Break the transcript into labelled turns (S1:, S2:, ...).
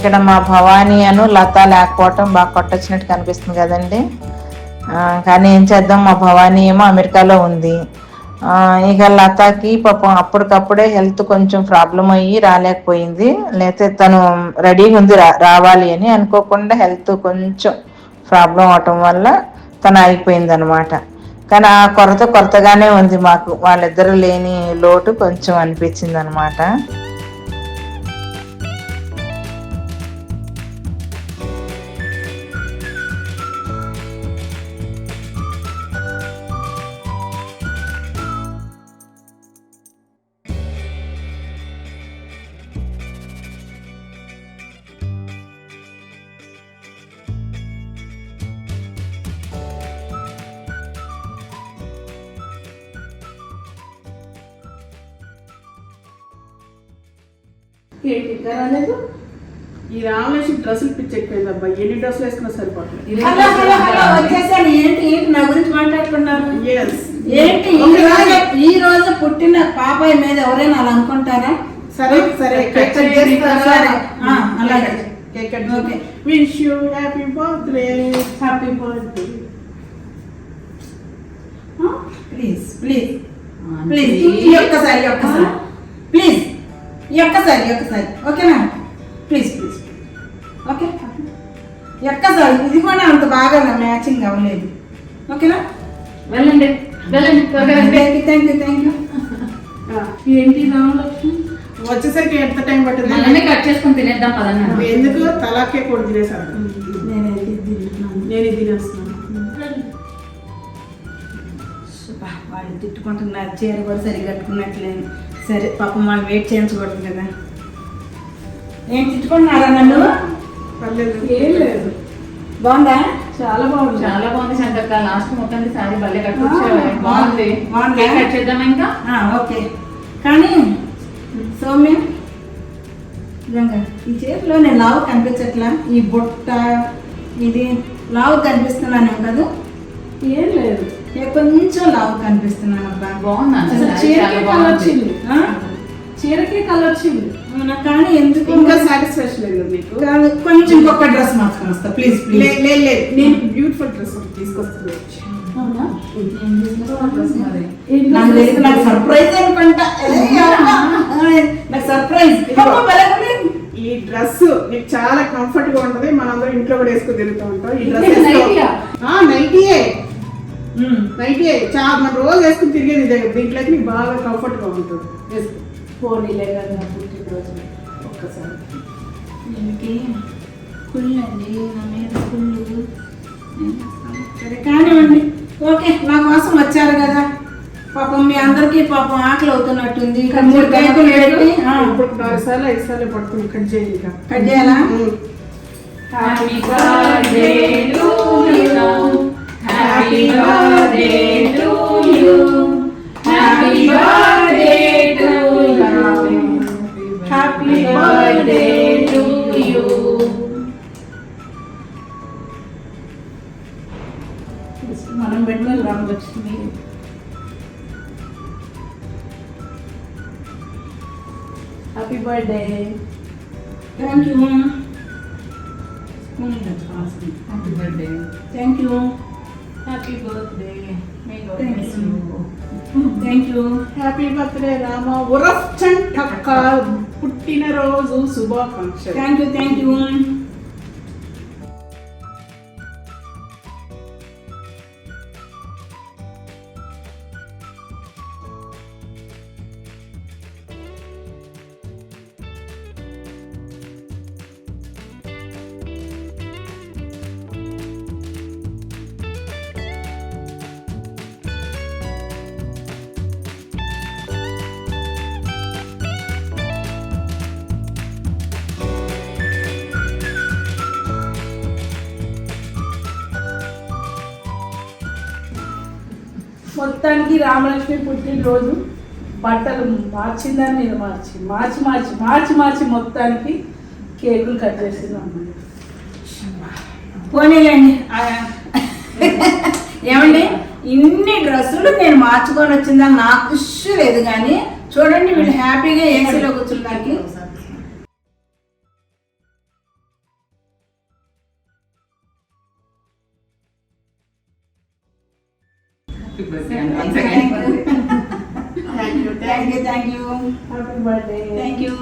S1: ఇక్కడ మా భవానీ అను లత లేకపోవటం బాగా కొట్టొచ్చినట్టు కనిపిస్తుంది కదండి. కానీ ఏం చేద్దాం, మా భవానీ ఏమో అమెరికాలో ఉంది. ఇక లతకి పాపం అప్పటికప్పుడే హెల్త్ కొంచెం ప్రాబ్లం అయ్యి రాలేకపోయింది. లేకపోతే తను రెడీగా ఉంది రావాలి అని, అనుకోకుండా హెల్త్ కొంచెం ప్రాబ్లం అవటం వల్ల తను ఆగిపోయింది అనమాట. కానీ ఆ కొరతగానే ఉంది మాకు, వాళ్ళిద్దరూ లేని లోటు కొంచెం అనిపించింది అనమాట.
S2: రాలేదు. ఈ రామలక్ష్మి డ్రెస్సులు పిచ్చి ఎక్కువైంది అబ్బాయి, ఎన్ని డ్రెస్సులు వేసుకున్నా సరిపోతుంది.
S3: ఏంటి నా గురించి మాట్లాడుతున్నారు?
S2: ఏంటి
S3: ఈ రోజు పుట్టిన పాపాయి మీద ఎవరైనా అలా అనుకుంటారా?
S2: సరే సరే, అలాగే wish you happy birthday. Happy birthday.
S3: Please please please ఒక్కసారి ప్లీజ్ ఒక్కసారి ఓకేనా? ప్లీజ్ ప్లీజ్ ఓకే, ఒక్కసారి. ఇది కూడా అంత బాగా మ్యాచింగ్ అవ్వలేదు. ఓకేనా?
S4: వెళ్ళండి.
S3: Thank you.
S2: ఏంటి రామలక్ష్మి వచ్చేసరికి ఎంత టైం పట్టింది?
S4: కట్ చేసుకుని తినేద్దాం పదండి.
S2: ఎందుకు తలాకే కూడా తినేసాను. నేను ఇది తినేస్తున్నాను.
S3: వాళ్ళు తిట్టుకుంటున్నారు, చీర కూడా సరిగ్గా కట్టుకున్నట్లేదు. సరే పాపం వాళ్ళు వెయిట్ చేయించకూడదు కదా. ఏం తిట్టుకుంటున్నారా నన్ను?
S2: ఏం లేదు.
S3: బాగుందా?
S2: చాలా బాగుంది
S4: సంతక్క. లాస్ట్ మొత్తానికి సారీ భలే కట్టుకొచ్చావు. బాగుంది. కట్ చేద్దామా ఇంకా?
S3: ఓకే. కానీ సౌమ్య, నిజంగా ఈ చీరలో నేను లావు కనిపించట్లా. ఈ బొట్ట ఇది లావు కనిపిస్తున్నాను కదా?
S2: ఏం లేదు,
S3: కొంచెం లావు కనిపిస్తున్నాను అబ్బా.
S4: బాగుంది.
S2: చీరకే కలర్ వచ్చింది.
S3: కానీ ఎందుకు
S2: ఇంకా సాటిస్ఫాక్షన్ లేదు మీకు?
S3: కొంచెం ఇంకొక డ్రెస్ మార్చుకొని వస్తా ప్లీజ్.
S2: లేదు, నేను బ్యూటిఫుల్ డ్రెస్ తీసుకొస్తాను.
S3: నాకు సర్ప్రైజ్ అనుకుంటా. నాకు సర్ప్రైజ్.
S2: ఈ డ్రెస్ నీకు చాలా కంఫర్ట్ గా ఉంటది. మనందరం ఇంట్లో కూడా వేసుకుని తిరుగుతూ ఉంటాం. ఈ డ్రెస్ నైటీ చాలా మన రోజు వేసుకుని తిరిగేది ఇదే. దీంట్లో అయితే నీకు బాగా కంఫర్ట్ గా ఉంటుంది. వేసుకో. పోనీలే కదా పుట్టినరోజు ఒక్కసారి.
S3: కుళ్ళండి నా మీద కుళ్ళు. సరే కానివ్వండి. ఓకే, నా కోసం వచ్చారు కదా. పాపం మీ అందరికి పాపం ఆకలి అవుతున్నట్టుంది.
S2: ఇప్పుడు 4 సార్లు 5 సార్లు పడుతుంది. కట్ చేయాలి.
S3: కట్ చేయాలా?
S4: Happy birthday to you. Happy birthday to you. Happy birthday to you. Happy birthday to you.
S2: మనం పెట్టిన Ramalakshmi. Happy birthday.
S3: Thank you.
S4: Happy birthday.
S3: Thank you.
S4: Happy birthday.
S3: Thank you.
S2: Happy birthday Rama. ఉరఫ్ చంటక్క పుట్టినరోజు శుభాకాంక్షలు.
S3: Thank you.
S2: మొత్తానికి రామలక్ష్మి పుట్టినరోజు బట్టలు మార్చిందని నేను మార్చి మొత్తానికి కేకులు కట్ చేసింది.
S3: పోనీలేండి. ఏమండి, ఇన్ని డ్రెస్సులు నేను మార్చుకొని వచ్చిందని నాకు ఇష్యూ లేదు. కానీ చూడండి, వీళ్ళు హ్యాపీగా ఏసీలో కూర్చున్నాకి
S4: Happy birthday and once again.
S3: Thank you
S2: happy birthday
S3: thank you